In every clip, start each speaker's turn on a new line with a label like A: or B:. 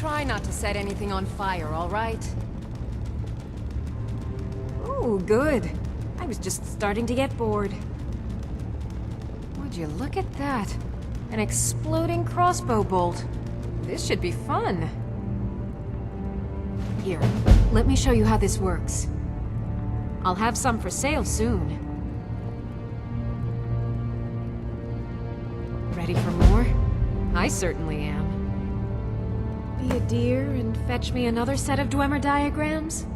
A: Try not to set anything on fire, all right? Ooh, good. I was just starting to get bored. Would you look at that? An exploding crossbow bolt. This should be fun. Here, let me show you how this works. I'll have some for sale soon. Ready for more? I certainly am. Be a dear and fetch me another set of Dwemer diagrams?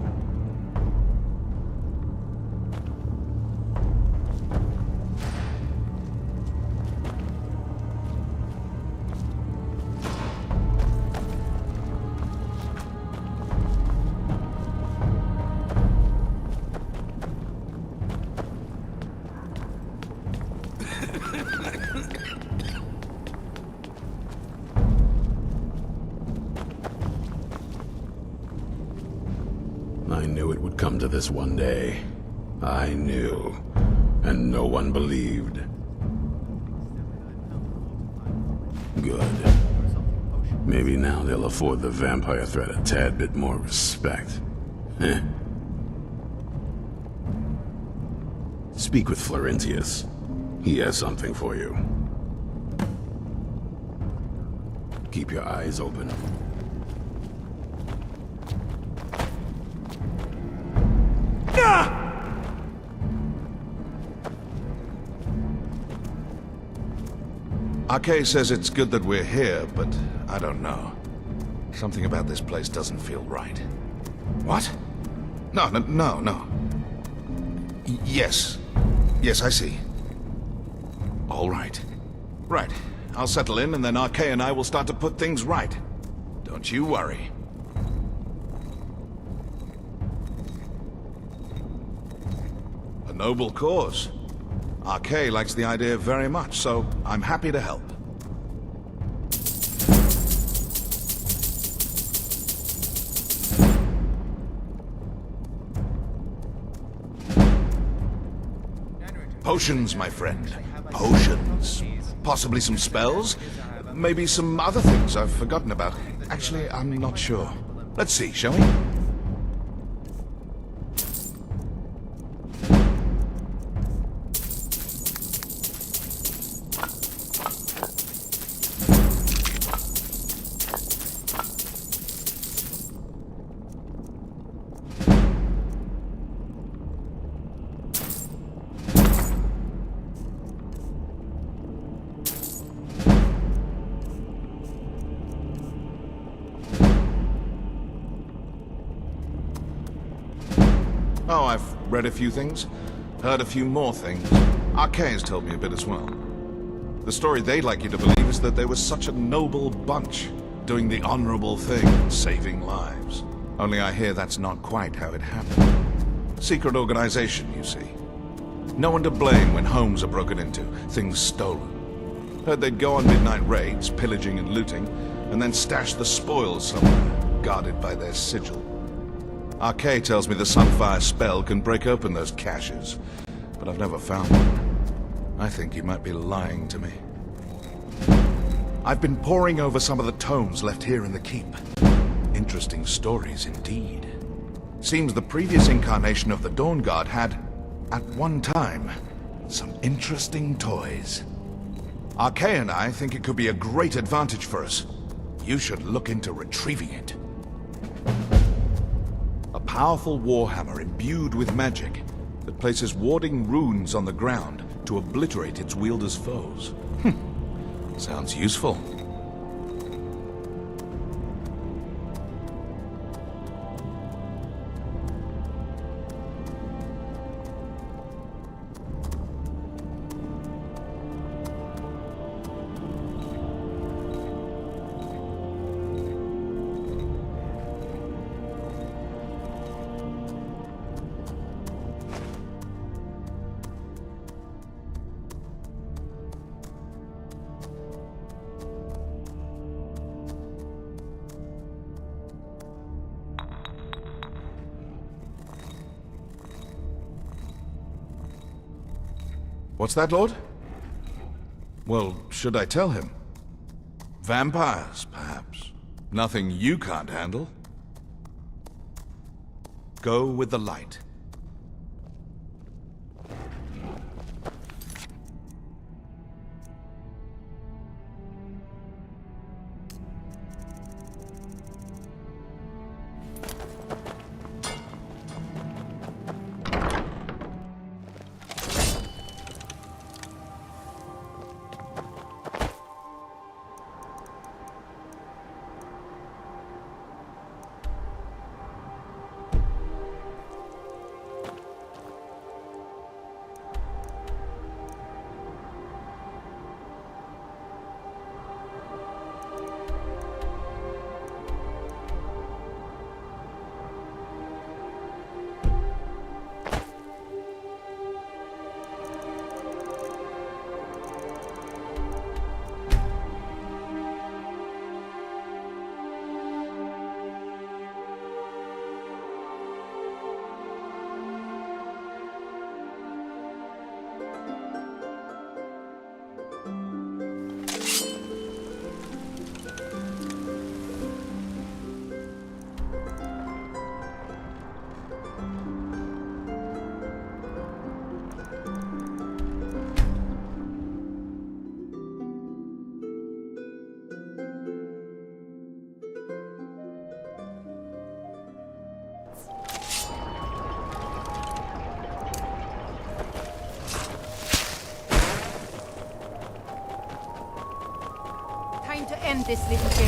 B: I knew it would come to this one day. I knew. And no one believed. Good. Maybe now they'll afford the vampire threat a tad bit more respect. Heh. Speak with Florentius. He has something for you. Keep your eyes open.
C: Arch-Mage says it's good that we're here, but I don't know. Something about this place doesn't feel right. What? No. Yes. Yes, I see. All right. Right. I'll settle in, and then Arch-Mage and I will start to put things right. Don't you worry. A noble cause. Arch-Mage likes the idea very much, so I'm happy to help. Potions, my friend. Potions. Possibly some spells? Maybe some other things I've forgotten about. Actually, I'm not sure. Let's see, shall we? Oh, I've read a few things, heard a few more things. Arch-Mage has told me a bit as well. The story they'd like you to believe is that they were such a noble bunch, doing the honorable thing, saving lives. Only I hear that's not quite how it happened. Secret organization, you see. No one to blame when homes are broken into, things stolen. Heard they'd go on midnight raids, pillaging and looting, and then stash the spoils somewhere, guarded by their sigil. Arch-Mage tells me the Sunfire spell can break open those caches, but I've never found one. I think he might be lying to me. I've been poring over some of the tomes left here in the keep. Interesting stories indeed. Seems the previous incarnation of the Dawn Guard had, at one time, some interesting toys. Arch-Mage and I think it could be a great advantage for us. You should look into retrieving it. A powerful warhammer imbued with magic that places warding runes on the ground to obliterate its wielder's foes. Sounds useful. What's that, Lord? Well, should I tell him? Vampires, perhaps. Nothing you can't handle. Go with the light.
A: Time to end this little game.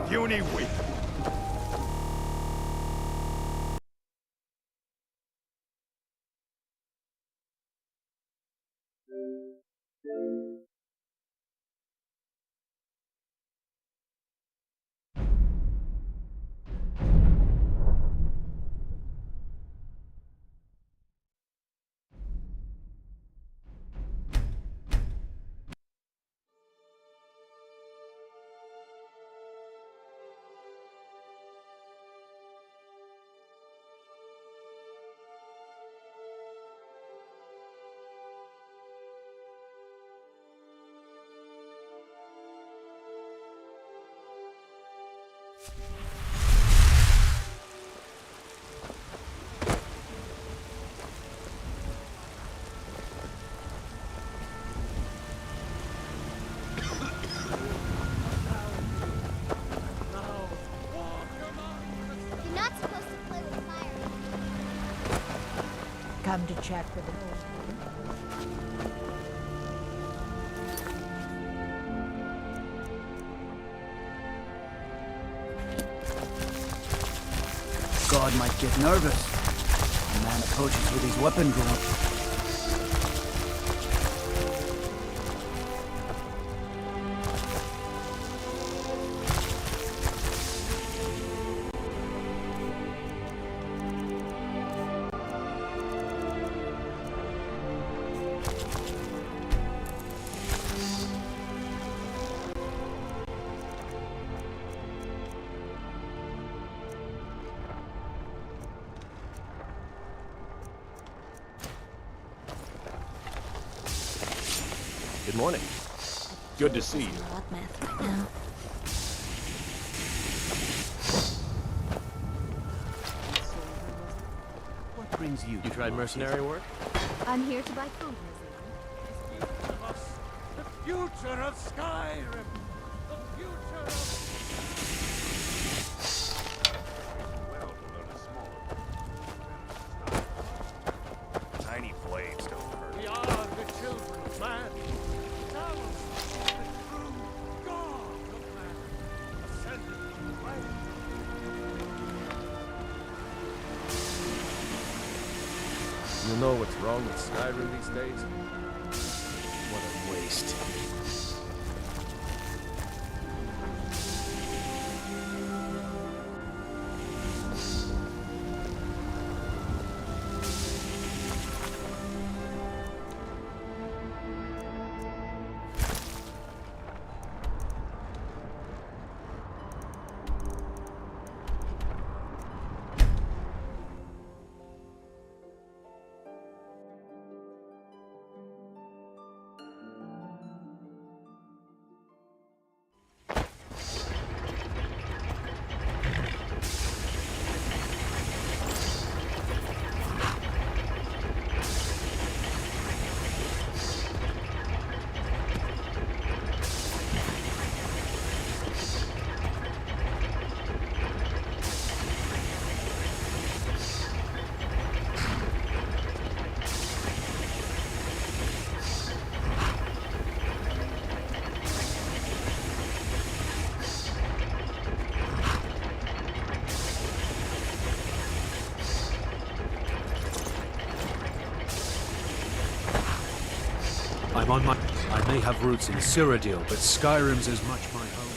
D: Puny weak.
E: You're not supposed to play with fire.
F: Come to check with the
G: God might get nervous. A man approaches with his weapon drawn.
D: Good morning. Good to see you.
E: Blood math right now.
G: What brings you?
D: You tried mercenary work?
E: I'm here to buy food,
D: The future of Skyrim! The future of... Well, tiny blades don't hurt. We are the children of man. Tell us the true God of man. Ascended from the planet. You know what's wrong with Skyrim these days? What a waste.
H: I'm on my... I may have roots in Cyrodiil, but Skyrim's as much my home.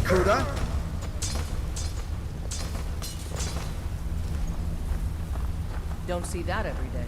G: Kuda?
F: Don't see that every day.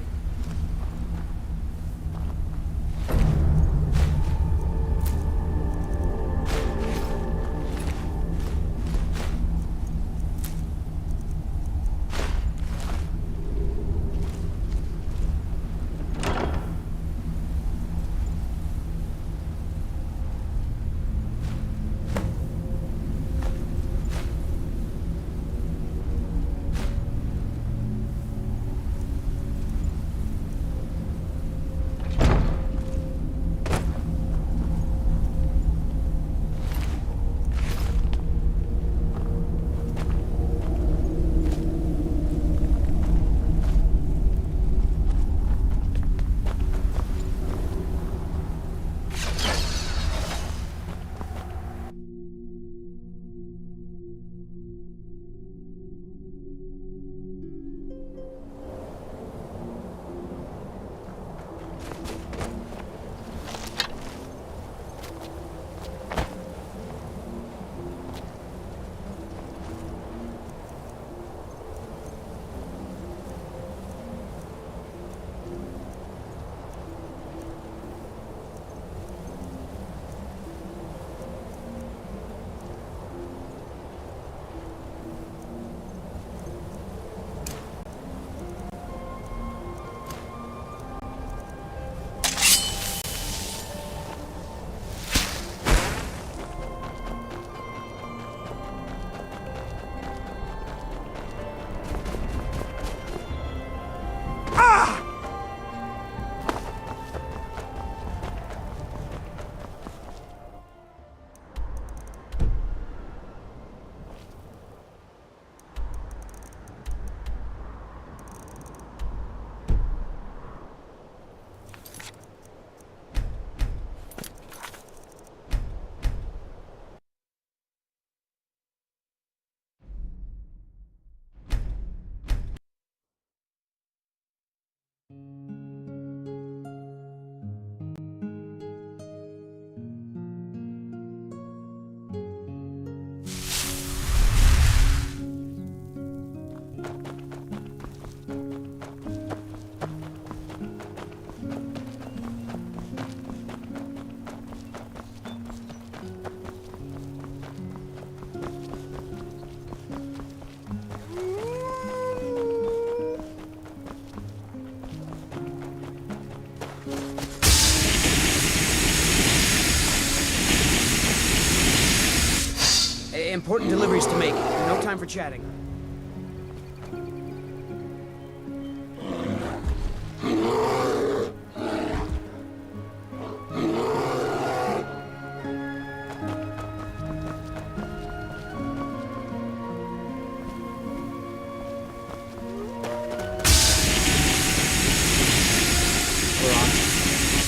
G: Important deliveries to make. No time for chatting.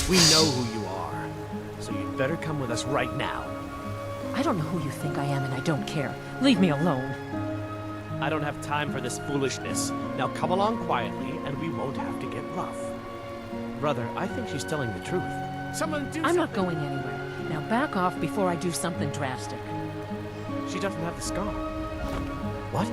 I: We know who you are, so you'd better come with us right now.
F: I don't know who you think I am, and I don't care. Leave me alone.
I: I don't have time for this foolishness. Now come along quietly, and we won't have to get rough. Brother, I think she's telling the truth. Someone do
F: I'm not going anywhere. Now back off before I do something drastic.
I: She doesn't have the scar. What?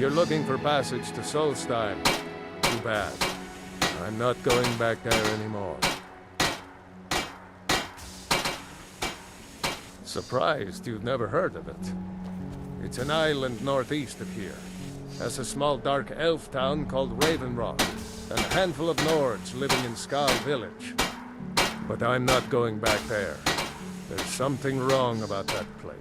J: you're looking for passage to Solstheim, too bad. I'm not going back there anymore. Surprised you've never heard of it. It's an island northeast of here. Has a small dark elf town called Ravenrock, and a handful of Nords living in Skal village. But I'm not going back there. There's something wrong about that place.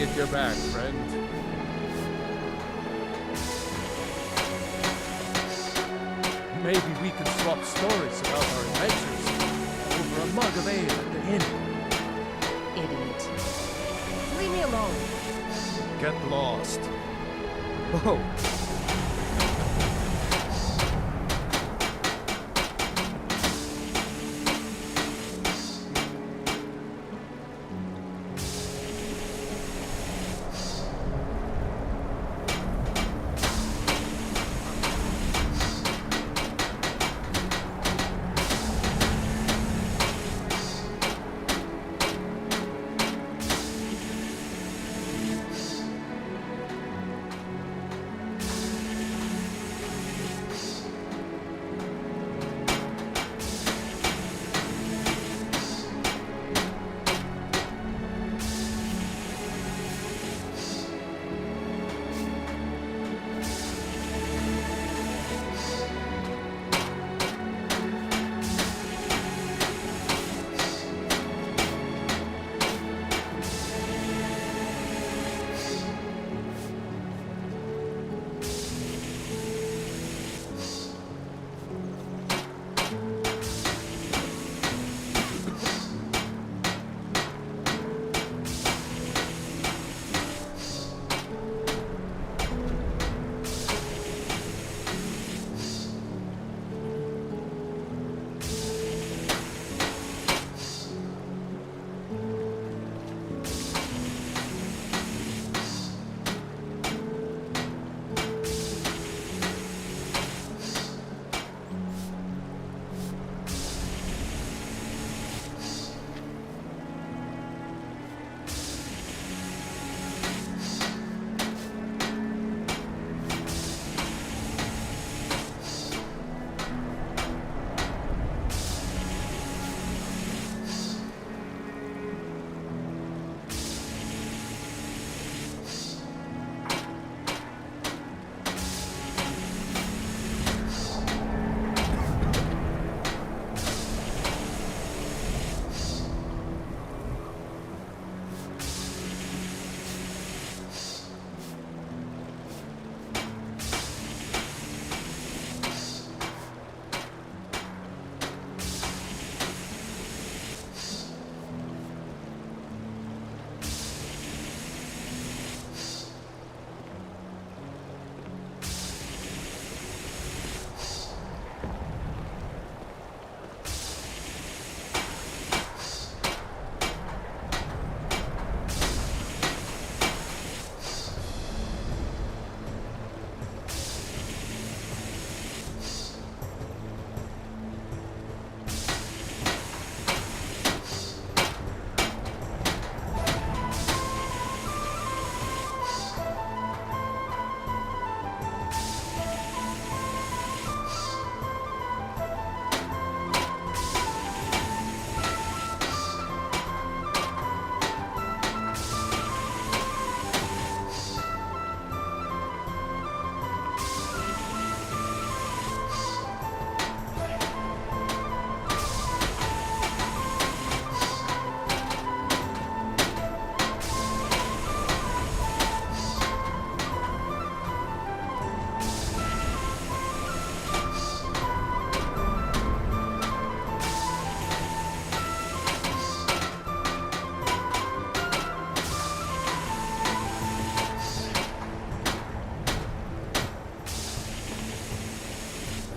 J: At your back, friend.
H: Maybe we can swap stories about our adventures over a mug of ale at the inn.
F: Idiot. Leave me alone.
J: Get lost.
H: Oh,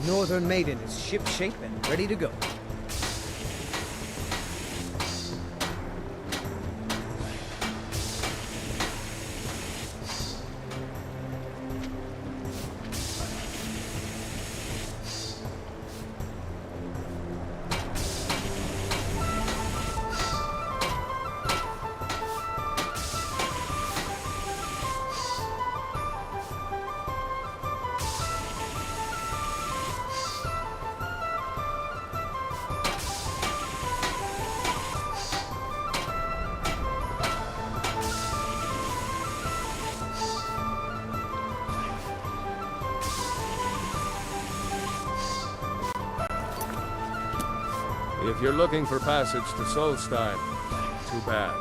K: Northern Maiden is shipshape and ready to go.
J: If you're looking for passage to Solstheim, too bad.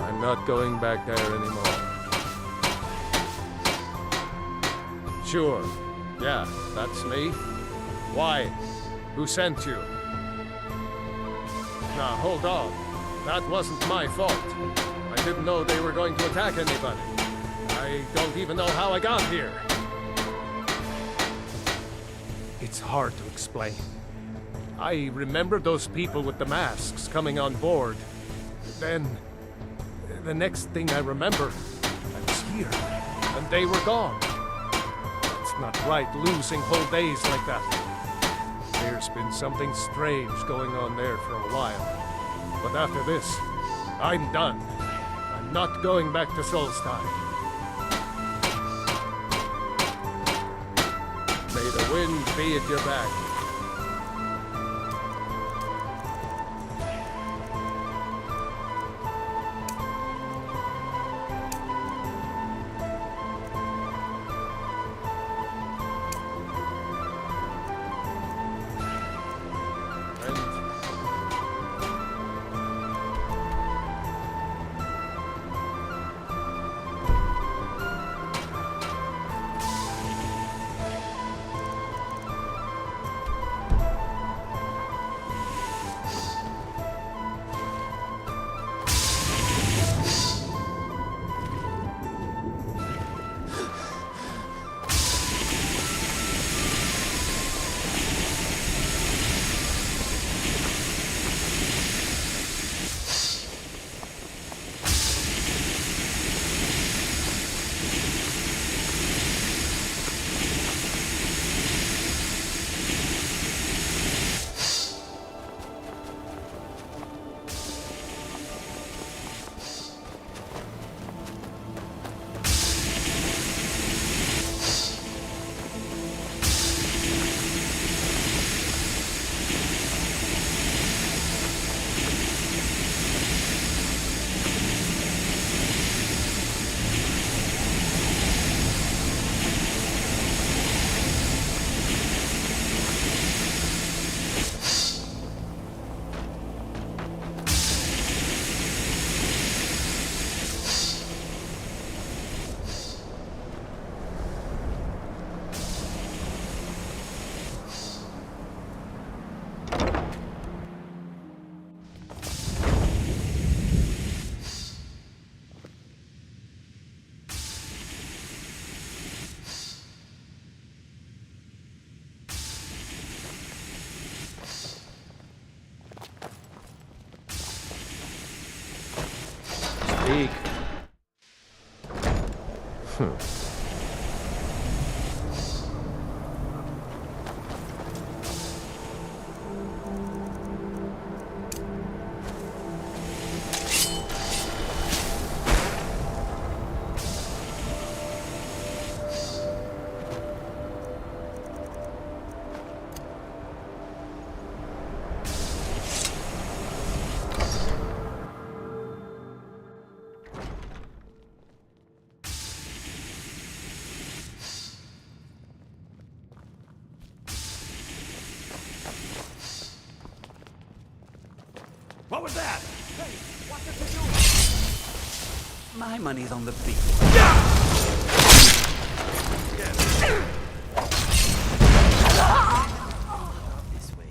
J: I'm not going back there anymore. Sure. Yeah, that's me. Why? Who sent you? Now, hold on. That wasn't my fault. I didn't know they were going to attack anybody. I don't even know how I got here.
H: It's hard to explain.
J: I remember those people with the masks coming on board. Then, the next thing I remember, I was here, and they were gone. It's not right losing whole days like that. There's been something strange going on there for a while. But after this, I'm done. I'm not going back to Solstheim. May the wind be at your back. Speak.
D: What was that? Hey, what did you do?
G: My money's on the beat. This way.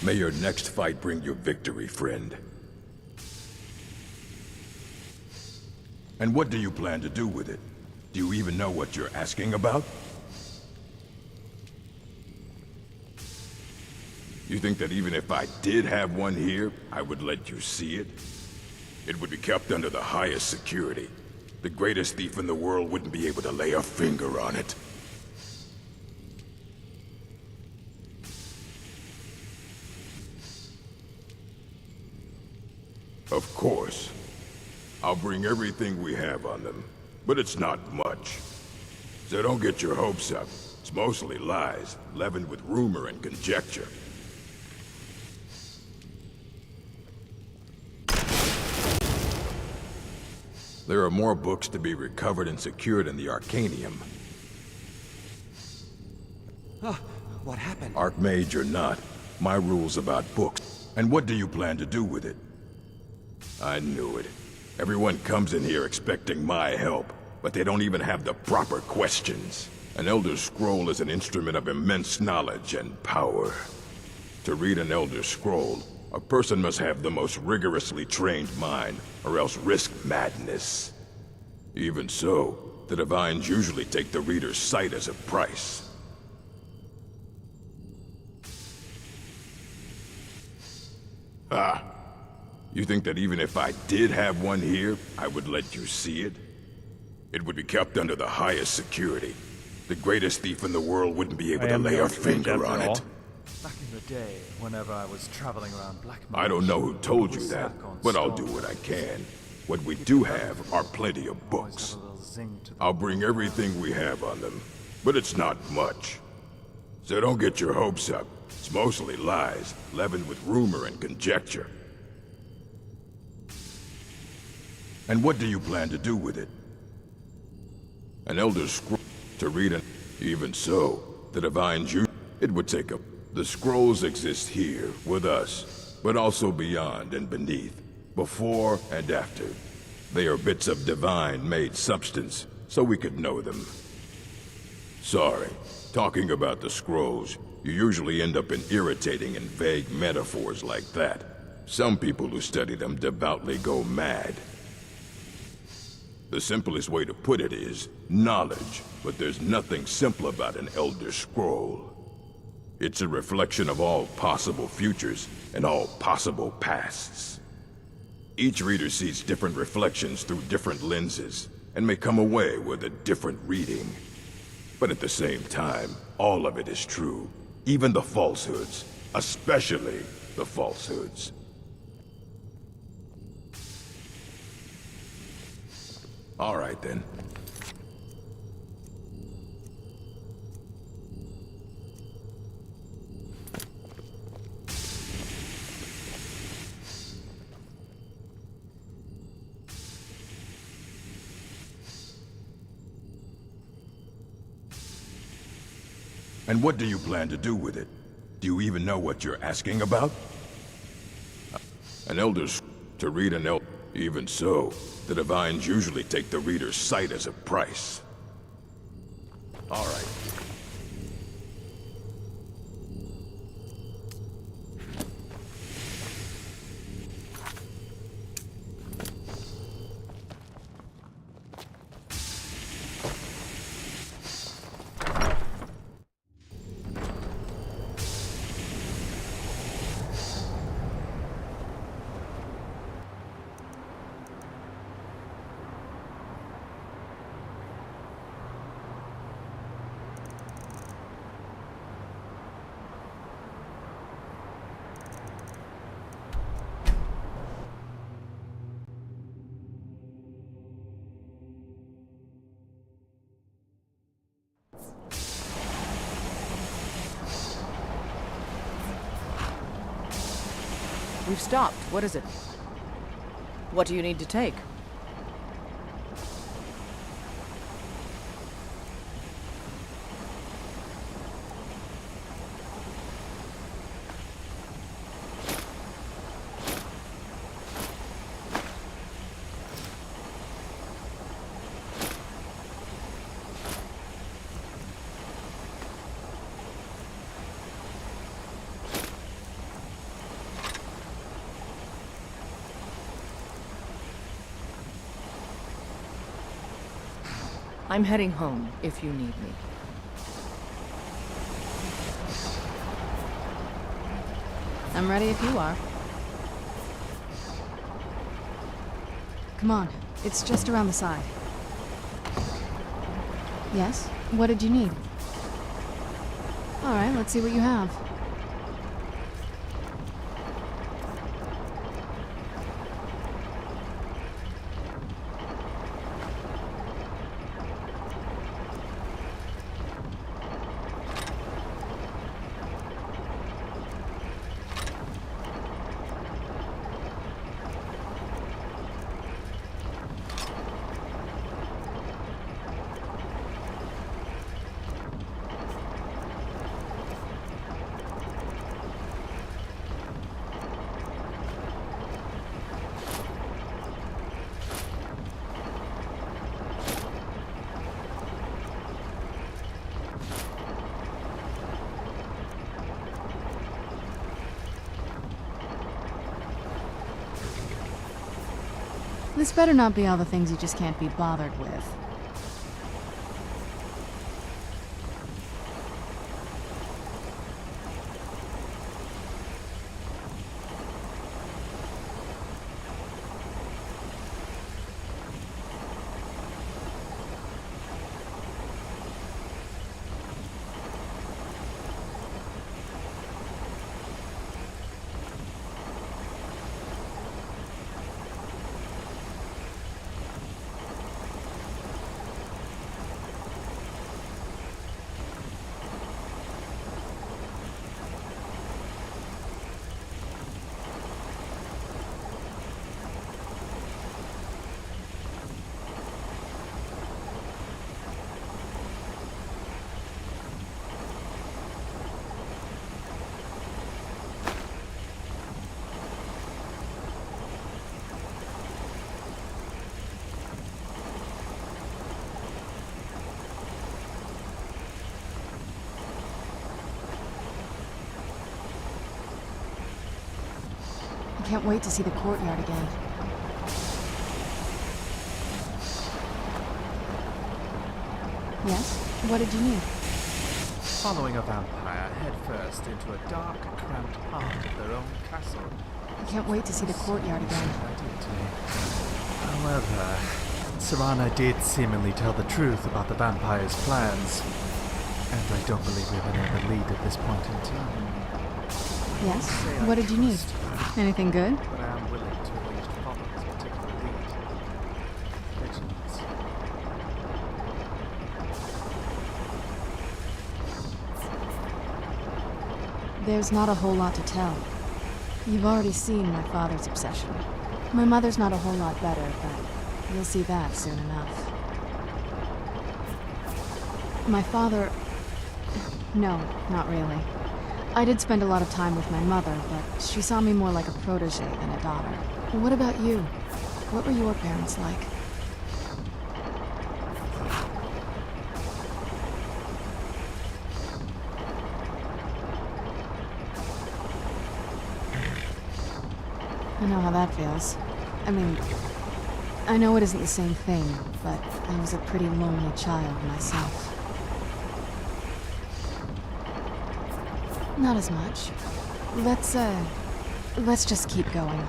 B: May your next fight bring you victory, friend. And what do you plan to do with it?
L: Do you even know what you're asking about? You think that even if I did have one here, I would let you see it? It would be kept under the highest security. The greatest thief in the world wouldn't be able to lay a finger on it. Of course. I'll bring everything we have on them, but it's not much. So don't get your hopes up. It's mostly lies, leavened with rumor and conjecture. There are more books to be recovered and secured in the Arcanium.
K: What happened?
L: Arch-Mage or not, my rule's about books. And what do you plan to do with it? I knew it. Everyone comes in here expecting my help, but they don't even have the proper questions. An Elder Scroll is an instrument of immense knowledge and power. To read an Elder Scroll, a person must have the most rigorously trained mind, or else risk madness. Even so, the Divines usually take the reader's sight as a price. Ah. You think that even if I did have one here, I would let you see it? It would be kept under the highest security. The greatest thief in the world wouldn't be able to lay a finger on it.
H: Back in the day, whenever I was traveling around Black
L: I don't know who told you that, but I'll do what I can. What we do have are plenty of books. I'll bring everything we have on them, but it's not much. So don't get your hopes up. It's mostly lies, leavened with rumor and conjecture. And what do you plan to do with it? An Elder Scroll to read an... Even so, the Divines use... It would take a... The scrolls exist here, with us, but also beyond and beneath, before and after. They are bits of divine-made substance, so we could know them. Sorry, talking about the scrolls, you usually end up in irritating and vague metaphors like that. Some people who study them devoutly go mad. The simplest way to put it is knowledge, but there's nothing simple about an Elder Scroll. It's a reflection of all possible futures and all possible pasts. Each reader sees different reflections through different lenses and may come away with a different reading. But at the same time, all of it is true, even the falsehoods, especially the falsehoods. All right, then. And what do you plan to do with it? Do you even know what you're asking about? An Elder's to read an Elder. Even so, the Divines usually take the reader's sight as a price. All right.
F: We've stopped. What is it? What do you need to take? I'm heading home if you need me.
M: I'm ready if you are. Come on, it's just around the side. Yes? What did you need? Alright, let's see what you have. This better not be all the things you just can't be bothered with. I can't wait to see the courtyard again. Yes? What did you need?
H: Following a vampire headfirst into a dark, cramped part of their own castle.
M: I can't wait to see the courtyard again.
H: However, Serana did seemingly tell the truth about the vampire's plans. And I don't believe we have any other lead at this point in time.
M: Yes? What did you need? Anything good?
H: But I am willing to at least follow this particular lead. Vigilance.
M: There's not a whole lot to tell. You've already seen my father's obsession. My mother's not a whole lot better, but you'll see that soon enough. My father... No, not really. I did spend a lot of time with my mother, but she saw me more like a protege than a daughter. What about you? What were your parents like? I know how that feels. I mean, I know it isn't the same thing, but I was a pretty lonely child myself. Not as much. Let's just keep going.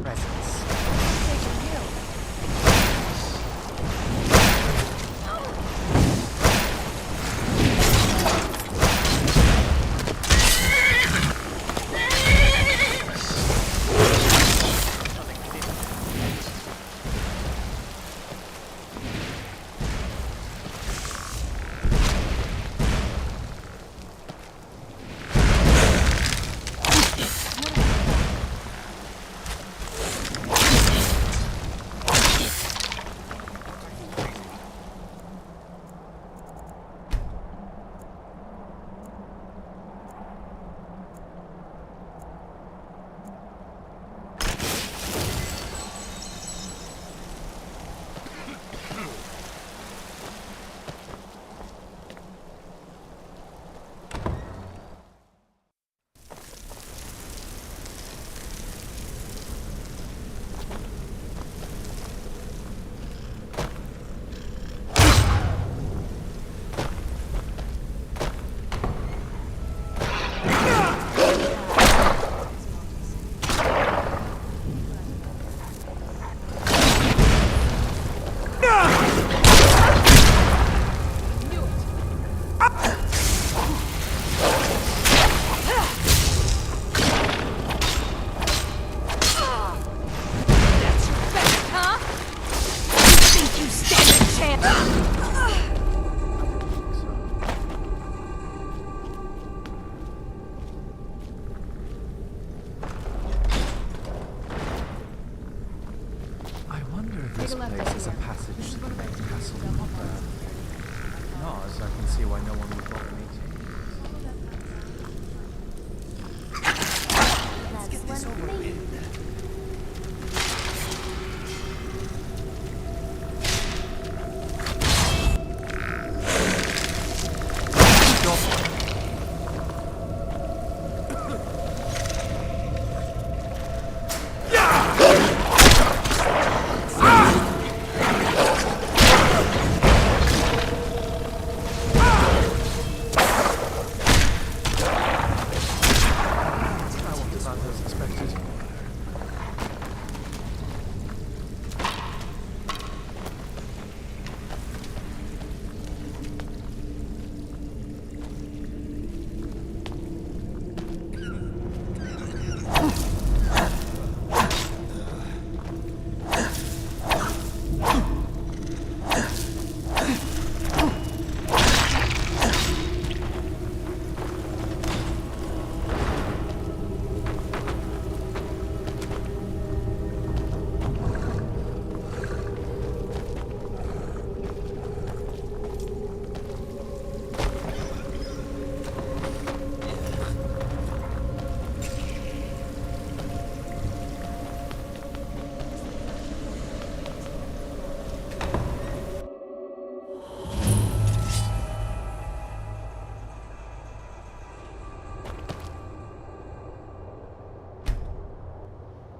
H: presence. This place is a passage to the main castle. If not, I can see why no one would bother meeting.
E: Let's get this over with.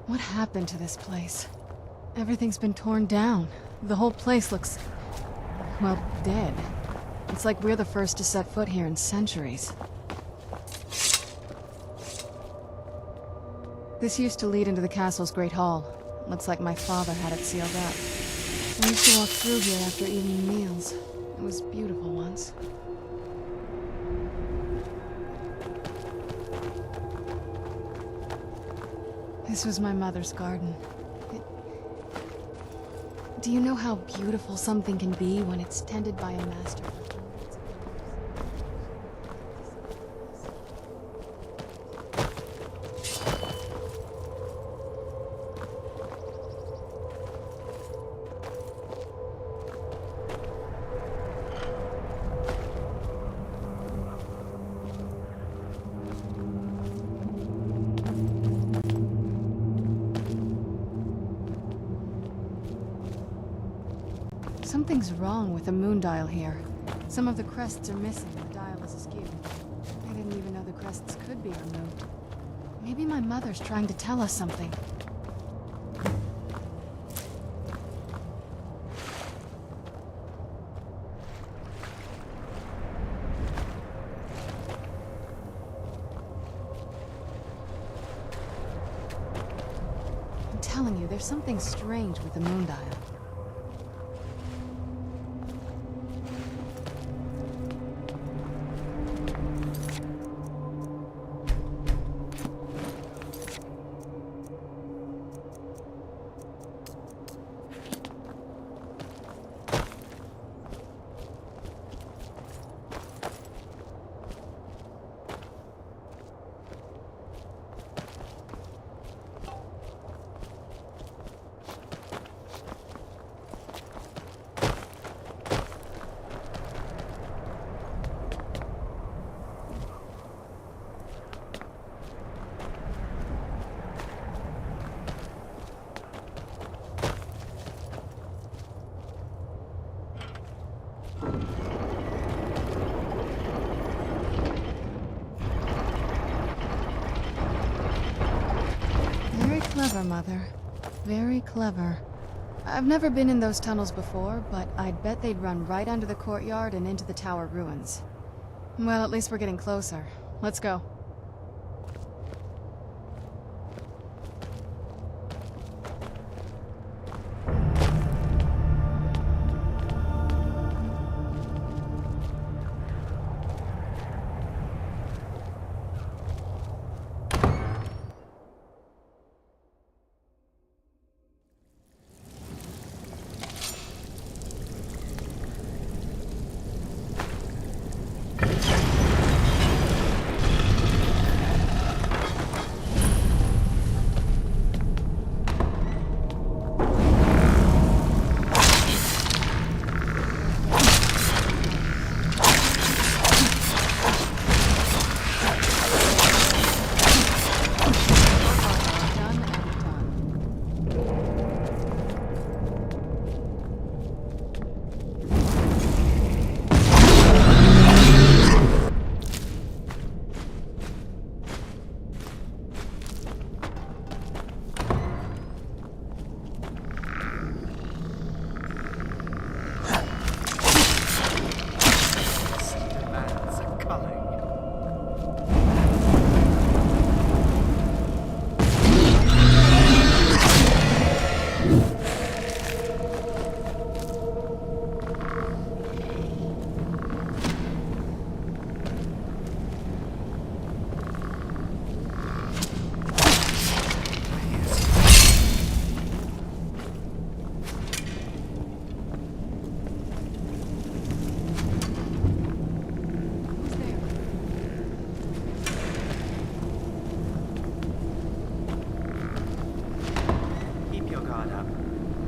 M: What happened to this place? Everything's been torn down. The whole place looks, well, dead. It's like we're the first to set foot here in centuries. This used to lead into the castle's great hall. Looks like my father had it sealed up. I used to walk through here after evening meals. It was beautiful once. This was my mother's garden. Do you know how beautiful something can be when it's tended by a master? Something's wrong with the moon dial here. Some of the crests are missing, the dial is askew. I didn't even know the crests could be removed. Maybe my mother's trying to tell us something. I'm you, there's something strange with the moon dial. Very clever, Mother. Very clever. I've never been in those tunnels before, but I'd bet they'd run right under the courtyard and into the tower ruins. Well, at least we're getting closer. Let's go.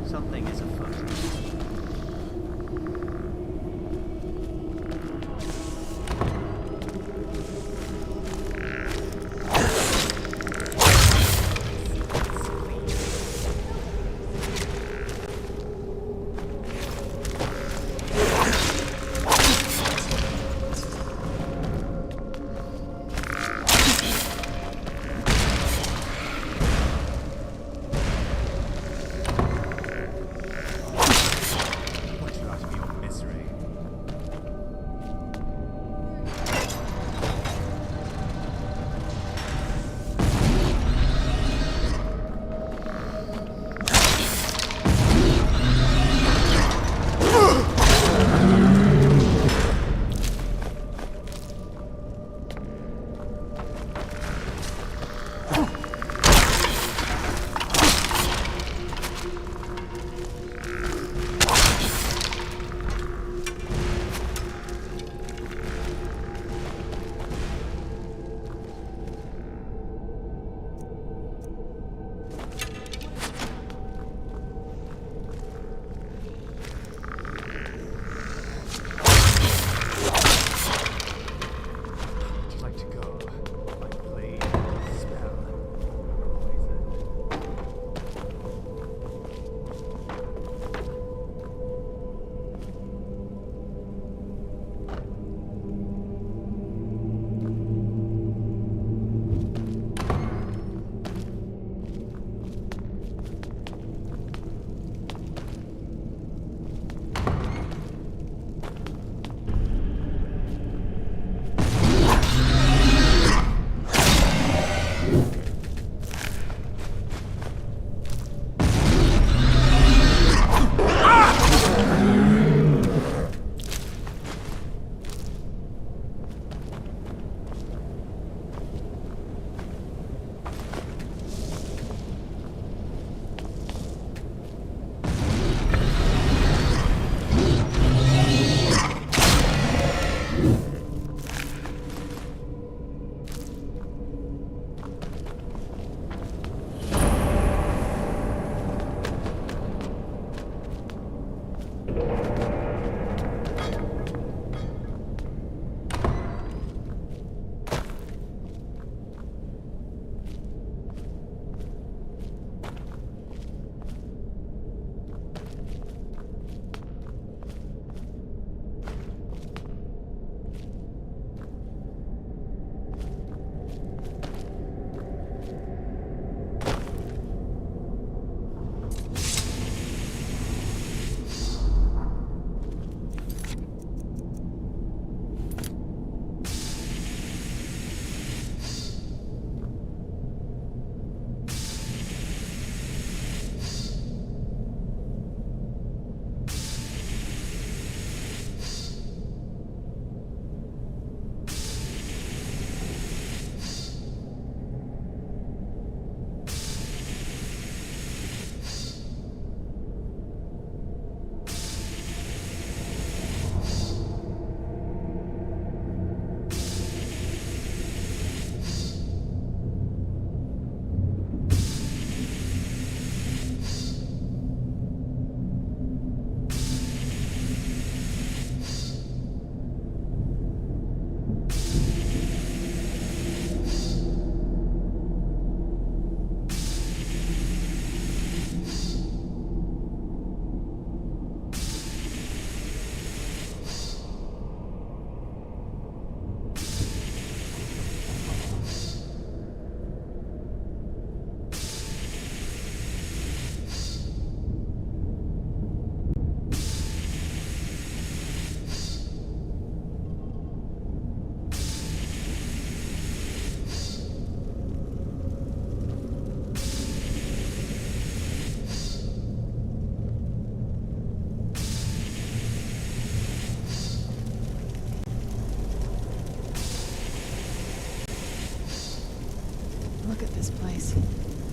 N: Something is afoot.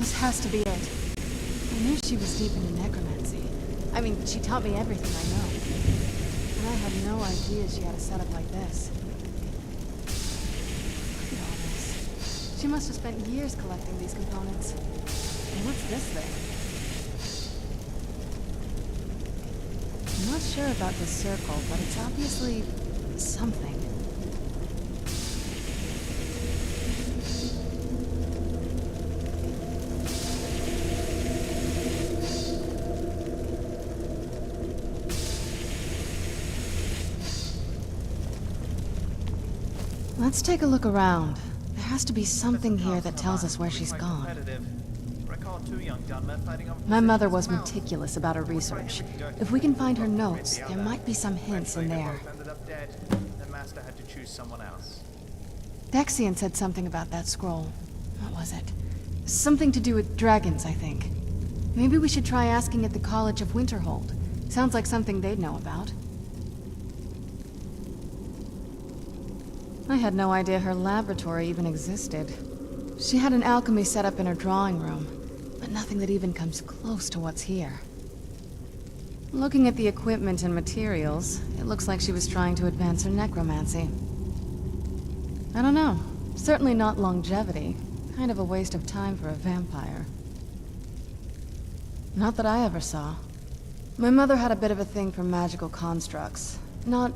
M: This has to be it. I knew she was deep into necromancy. I mean, she taught me everything I know. And I had no idea she had a setup like this. Look at all this. She must have spent years collecting these components. And what's this thing? I'm not sure about this circle, but it's obviously something. Let's take a look around. There has to be something here that tells us where she's gone. My mother was meticulous about her research. If we can find her notes, there might be some hints in there.
N: The master had to choose someone else.
M: Dexian said something about that scroll. What was it? Something to do with dragons, I think. Maybe we should try asking at the College of Winterhold. Sounds like something they'd know about. I had no idea her laboratory even existed. She had an alchemy set up in her drawing room, but nothing that even comes close to what's here. Looking at the equipment and materials, it looks like she was trying to advance her necromancy. I don't know. Certainly not longevity. Kind of a waste of time for a vampire. Not that I ever saw. My mother had a bit of a thing for magical constructs. Not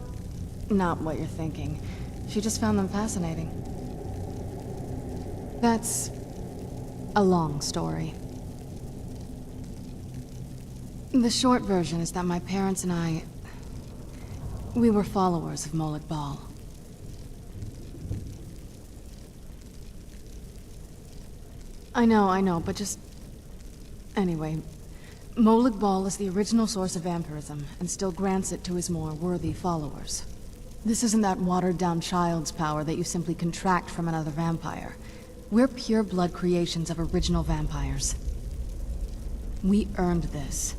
M: what you're thinking. She just found them fascinating. That's a long story. The short version is that my parents and we were followers of Molag Bal. I know, but just... Anyway, Molag Bal is the original source of vampirism, and still grants it to his more worthy followers. This isn't that watered-down child's power that you simply contract from another vampire. We're pure-blood creations of original vampires. We earned this.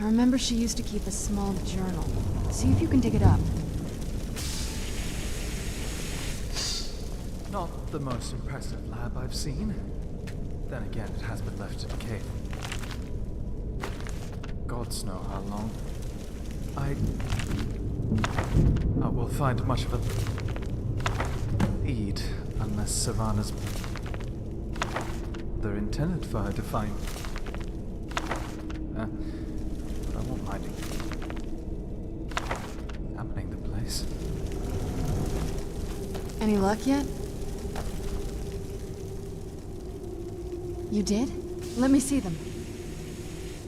M: I remember she used to keep a small journal. See if you can dig it up.
H: Not the most impressive lab I've seen. Then again, it has been left to decay. Gods know how long. I will find much of a lead unless Savannah's... They're intended for her to find... but I won't mind examining the place.
M: Any luck yet? You did? Let me see them.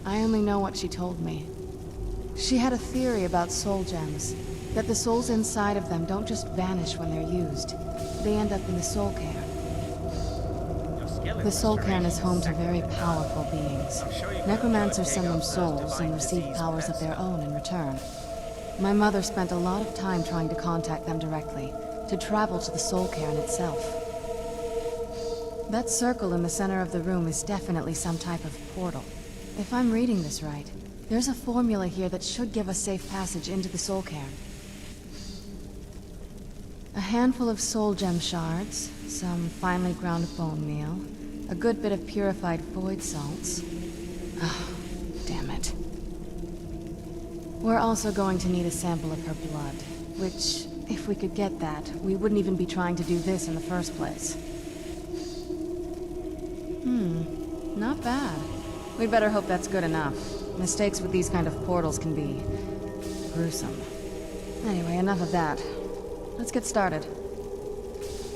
M: I only know what she told me. She had a theory about soul gems, that the souls inside of them don't just vanish when they're used. They end up in the soul cairn. The soul cairn is home to very powerful beings. Necromancers send them souls and receive powers of their own in return. My mother spent a lot of time trying to contact them directly, to travel to the soul cairn itself. That circle in the center of the room is definitely some type of portal. If I'm reading this right, there's a formula here that should give us safe passage into the soul cairn. A handful of soul gem shards, some finely ground bone meal, a good bit of purified void salts. Oh, damn it. We're also going to need a sample of her blood, which, if we could get that, we wouldn't even be trying to do this in the first place. Not bad. We'd better hope that's good enough. Mistakes with these kind of portals can be gruesome. Anyway, enough of that. Let's get started.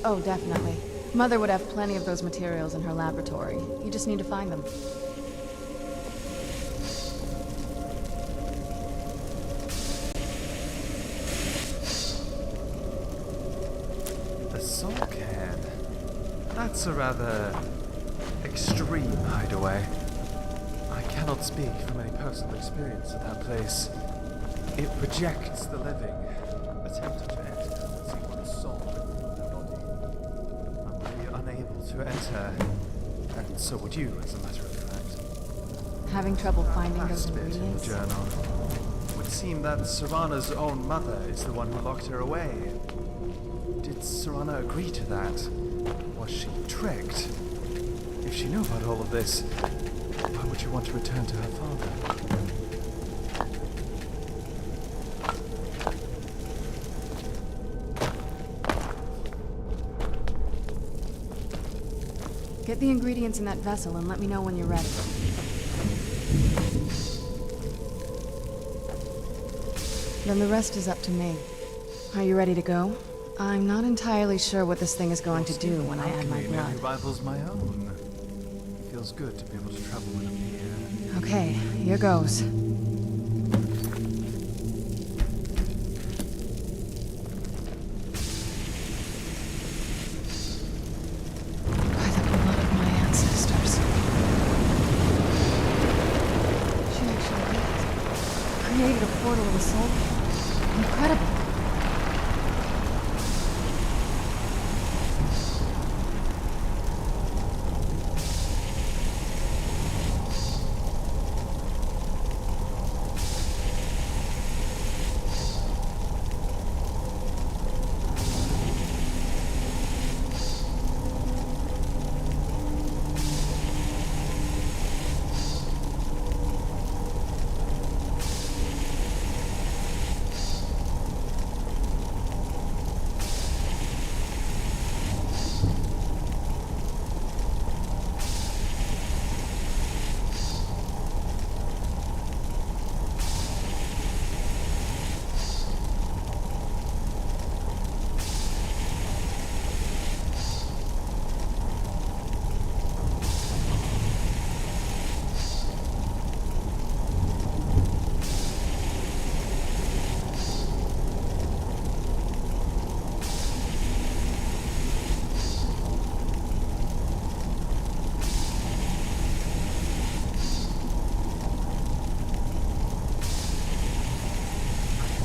M: Oh, definitely. Mother would have plenty of those materials in her laboratory. You just need to find them.
H: The soul cairn. That's a rather extreme hideaway. I cannot speak from any personal experience of that place. It rejects the living. Attempted to enter and see one's soul within their body. I would be unable to enter, and so would you, as a matter of fact.
M: Having trouble finding those
H: Last bit in the
M: ingredients?
H: journal. It would seem that Serana's own mother is the one who locked her away. Did Serana agree to that? Or Was she tricked? If she knew about all of this, why would she want to return to her father?
M: Get the ingredients in that vessel and let me know when you're ready. Then the rest is up to me. Are you ready to go? I'm not entirely sure what this thing is going to do when I add my blood.
H: Nearly rivals my own. It feels good to be able to travel with a beer.
M: Okay, here goes. By the blood of my ancestors. She actually did. Created a portal of the soul. Incredible.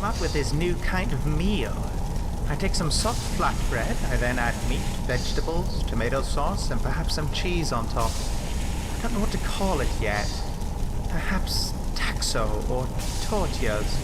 N: Up with this new kind of meal. I take some soft flatbread, I then add meat, vegetables, tomato sauce, and perhaps some cheese on top. I don't know what to call it yet. Perhaps taxo or tortillas.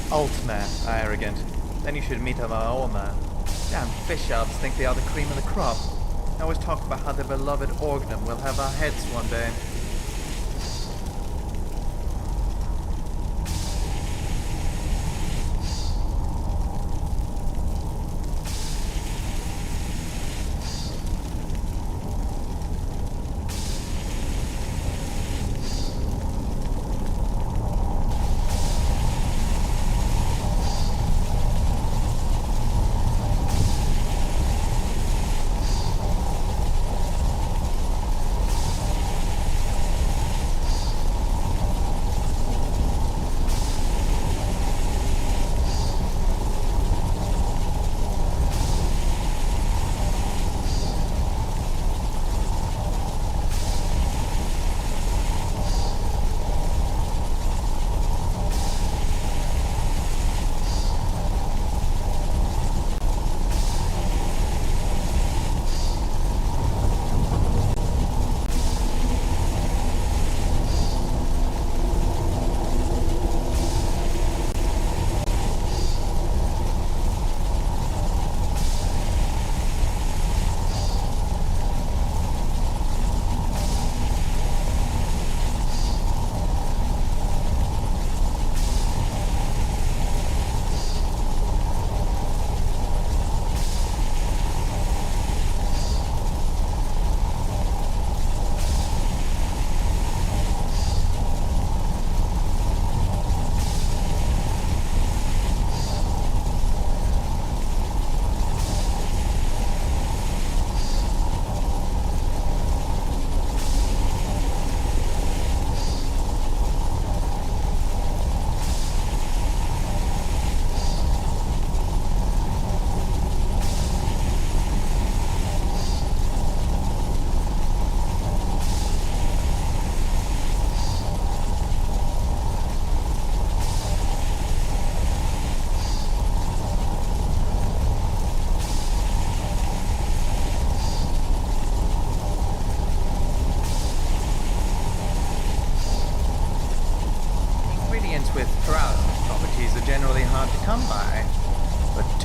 N: Altmer, arrogant. Then you should meet our old man. Damn fish elves think they are the cream of the crop. I always talk about how their beloved Orgnum will have our heads one day.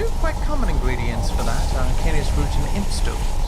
N: two quite common ingredients for that are canis root and imp stones.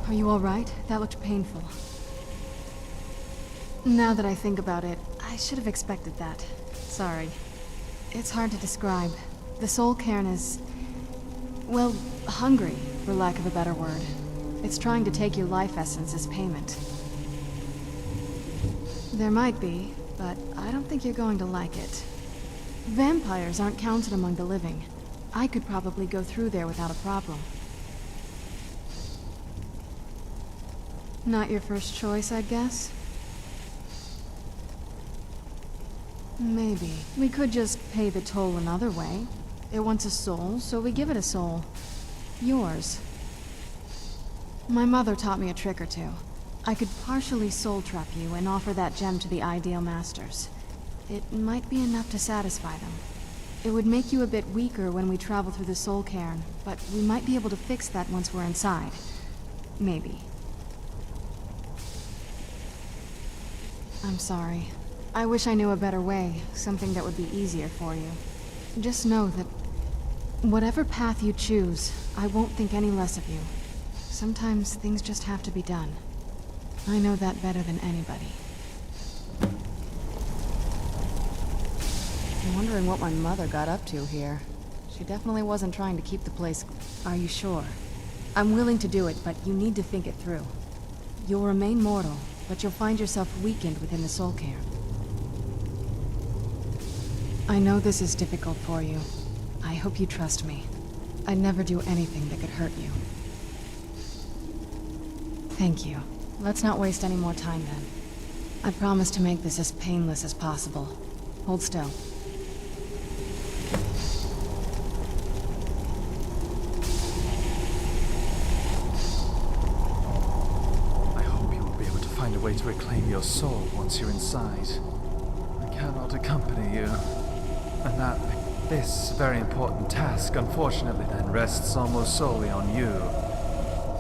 M: Are you all right? That looked painful. Now that I think about it, I should have expected that. Sorry. It's hard to describe. The soul cairn is... well, hungry, for lack of a better word. It's trying to take your life essence as payment. There might be, but I don't think you're going to like it. Vampires aren't counted among the living. I could probably go through there without a problem. Not your first choice, I guess? Maybe. We could just pay the toll another way. It wants a soul, so we give it a soul. Yours. My mother taught me a trick or two. I could partially soul trap you and offer that gem to the Ideal Masters. It might be enough to satisfy them. It would make you a bit weaker when we travel through the soul cairn, but we might be able to fix that once we're inside. Maybe. I'm sorry. I wish I knew a better way, something that would be easier for you. Just know that whatever path you choose, I won't think any less of you. Sometimes things just have to be done. I know that better than anybody. I'm wondering what my mother got up to here. She definitely wasn't trying to keep the place... Are you sure? I'm willing to do it, but you need to think it through. You'll remain mortal, but you'll find yourself weakened within the soul cairn. I know this is difficult for you. I hope you trust me. I'd never do anything that could hurt you. Thank you. Let's not waste any more time then. I promise to make this as painless as possible. Hold still.
H: I hope you will be able to find a way to reclaim your soul once you're inside. I cannot accompany you. And this very important task, unfortunately, then rests almost solely on you.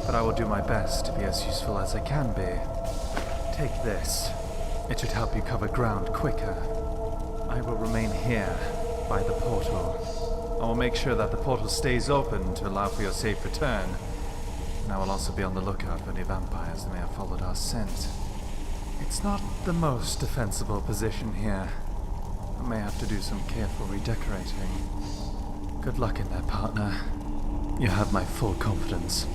H: But I will do my best to be as useful as I can be. Take this. It should help you cover ground quicker. I will remain here, by the portal. I will make sure that the portal stays open to allow for your safe return. And I will also be on the lookout for any vampires that may have followed our scent. It's not the most defensible position here. I may have to do some careful redecorating. Good luck in there, partner. You have my full confidence.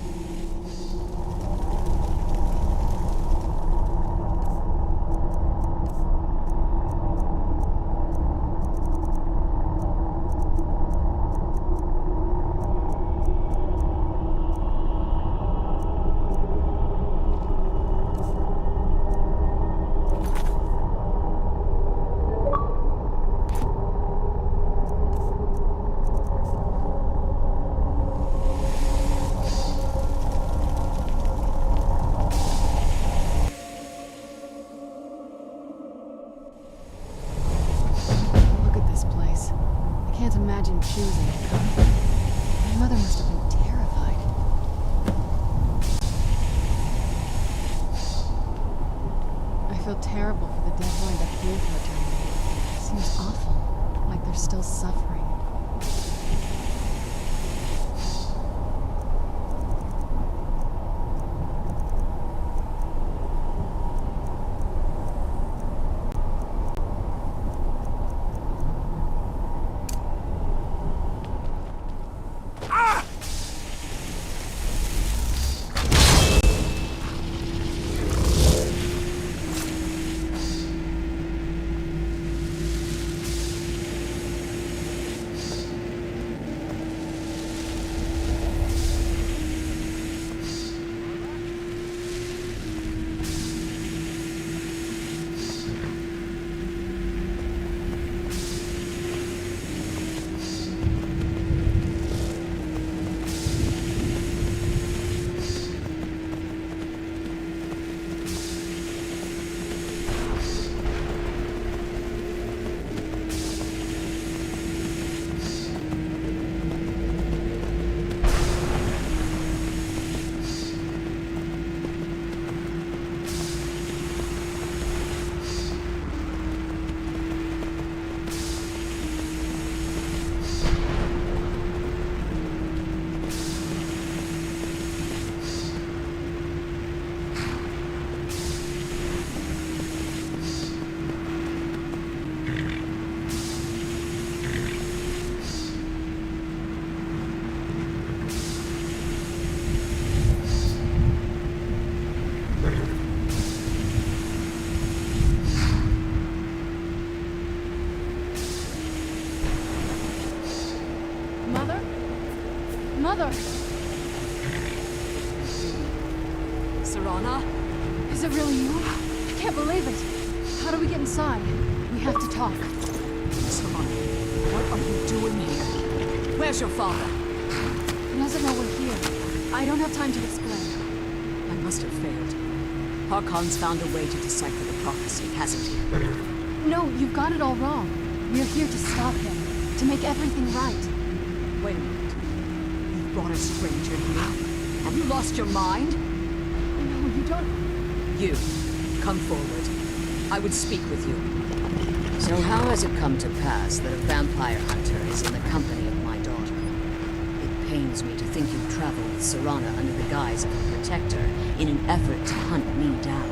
M: Mother!
A: Serana?
M: Is it really you? I can't believe it. How do we get inside? We have to talk.
A: Serana, what are you doing here? Where's your father?
M: He doesn't know we're here. I don't have time to explain.
A: I must have failed.
F: Harkon's found a way to decipher the prophecy, hasn't he?
M: No, you've got it all wrong. We're here to stop him, to make everything right.
F: Wait a minute. You brought a stranger here? Have you lost your mind?
M: No, you don't...
F: You, come forward. I would speak with you. So how has it come to pass that a vampire hunter is in the company of my daughter? It pains me to think you traveled with Serana under the guise of a protector in an effort to hunt me down.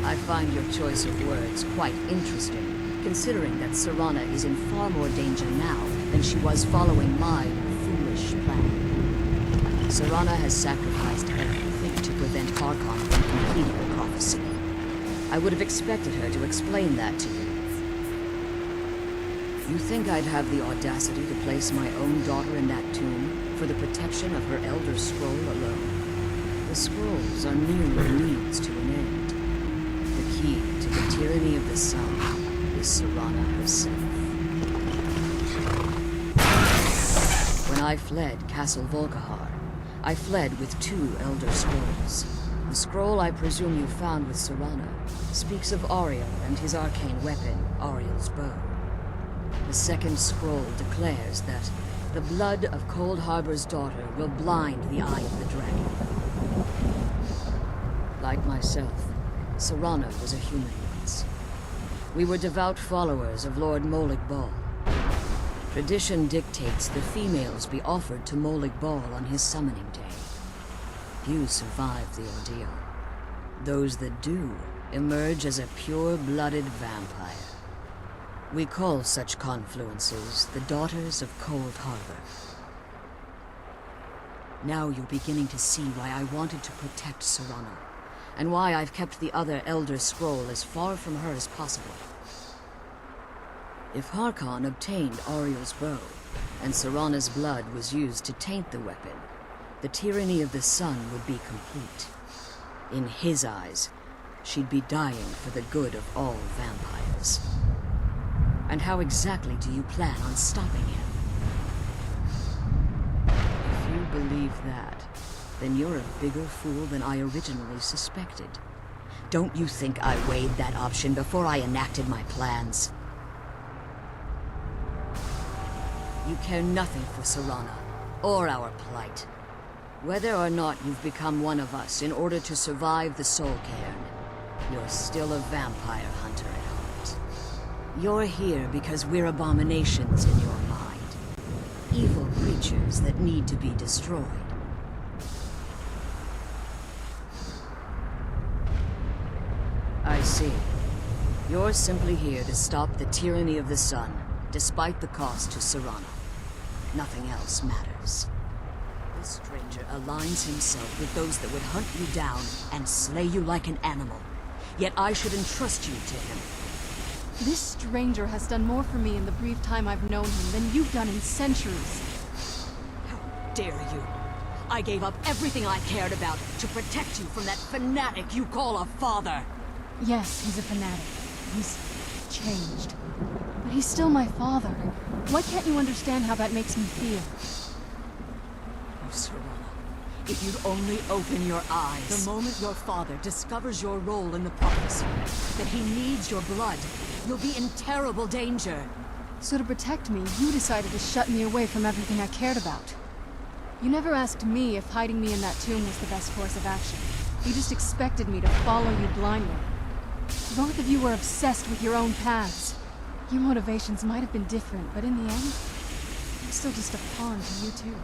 F: I find your choice of words quite interesting, considering that Serana is in far more danger now than she was following my foolish plan. Serana has sacrificed everything to prevent Harkon from completing the prophecy. I would have expected her to explain that to you. You think I'd have the audacity to place my own daughter in that tomb for the protection of her Elder Scroll alone? The scrolls are merely a means to an end. The key to the tyranny of the sun is Serana herself. When I fled Castle Volkihar, I fled with 2 Elder Scrolls. The scroll I presume you found with Serana speaks of Ariel and his arcane weapon, Ariel's bow. The second scroll declares that the blood of Cold Harbor's daughter will blind the eye of the dragon. Like myself, Serana was a human once. We were devout followers of Lord Molig Bal. Tradition dictates the females be offered to Molig Bal on his summoning day. Few survive the ordeal. Those that do emerge as a pure-blooded vampire. We call such confluences the Daughters of Cold Harbor. Now you're beginning to see why I wanted to protect Serana, and why I've kept the other Elder Scroll as far from her as possible. If Harkon obtained Ariel's bow, and Serana's blood was used to taint the weapon, the tyranny of the sun would be complete. In his eyes, she'd be dying for the good of all vampires. And how exactly do you plan on stopping him? If you believe that, then you're a bigger fool than I originally suspected. Don't you think I weighed that option before I enacted my plans? You care nothing for Serana, or our plight. Whether or not you've become one of us in order to survive the Soul Cairn, you're still a vampire hunter at heart. You're here because we're abominations in your mind. Evil creatures that need to be destroyed. I see. You're simply here to stop the tyranny of the sun, despite the cost to Serana. Nothing else matters. This stranger aligns himself with those that would hunt you down and slay you like an animal. Yet I should entrust you to him.
M: This stranger has done more for me in the brief time I've known him than you've done in centuries.
F: How dare you! I gave up everything I cared about to protect you from that fanatic you call a father!
M: Yes, he's a fanatic. He's changed. But he's still my father. Why can't you understand how that makes me feel?
F: Oh, Serana, if you'd only open your eyes. The moment your father discovers your role in the prophecy, that he needs your blood, you'll be in terrible danger.
M: So to protect me, you decided to shut me away from everything I cared about. You never asked me if hiding me in that tomb was the best course of action. You just expected me to follow you blindly. Both of you were obsessed with your own paths. Your motivations might have been different, but in the end, I'm still just a pawn to you two.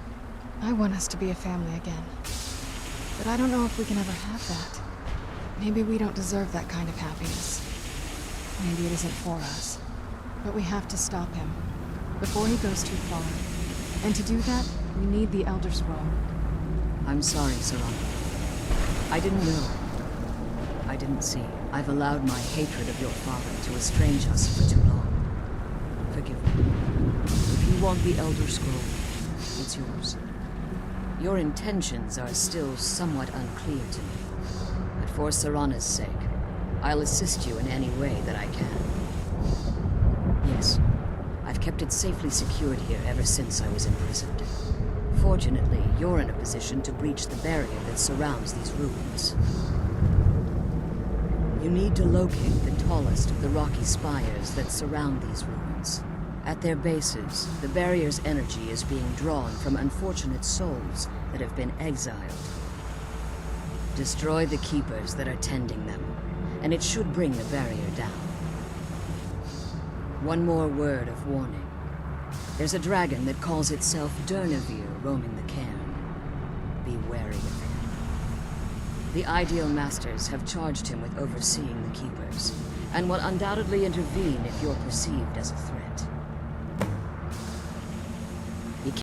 M: I want us to be a family again. But I don't know if we can ever have that. Maybe we don't deserve that kind of happiness. Maybe it isn't for us. But we have to stop him, before he goes too far. And to do that, we need the Elder Scroll.
F: I'm sorry, Serana. I didn't know. I didn't see. I've allowed my hatred of your father to estrange us for too long. Forgive me. If you want the Elder Scroll, it's yours. Your intentions are still somewhat unclear to me. But for Serana's sake, I'll assist you in any way that I can. Yes, I've kept it safely secured here ever since I was imprisoned. Unfortunately, you're in a position to breach the barrier that surrounds these ruins. You need to locate the tallest of the rocky spires that surround these ruins. At their bases, the barrier's energy is being drawn from unfortunate souls that have been exiled. Destroy the keepers that are tending them, and it should bring the barrier down. One more word of warning. There's a dragon that calls itself Durnevere roaming the cairn. Be wary of him. The Ideal Masters have charged him with overseeing the keepers, and will undoubtedly intervene if you're perceived as a threat.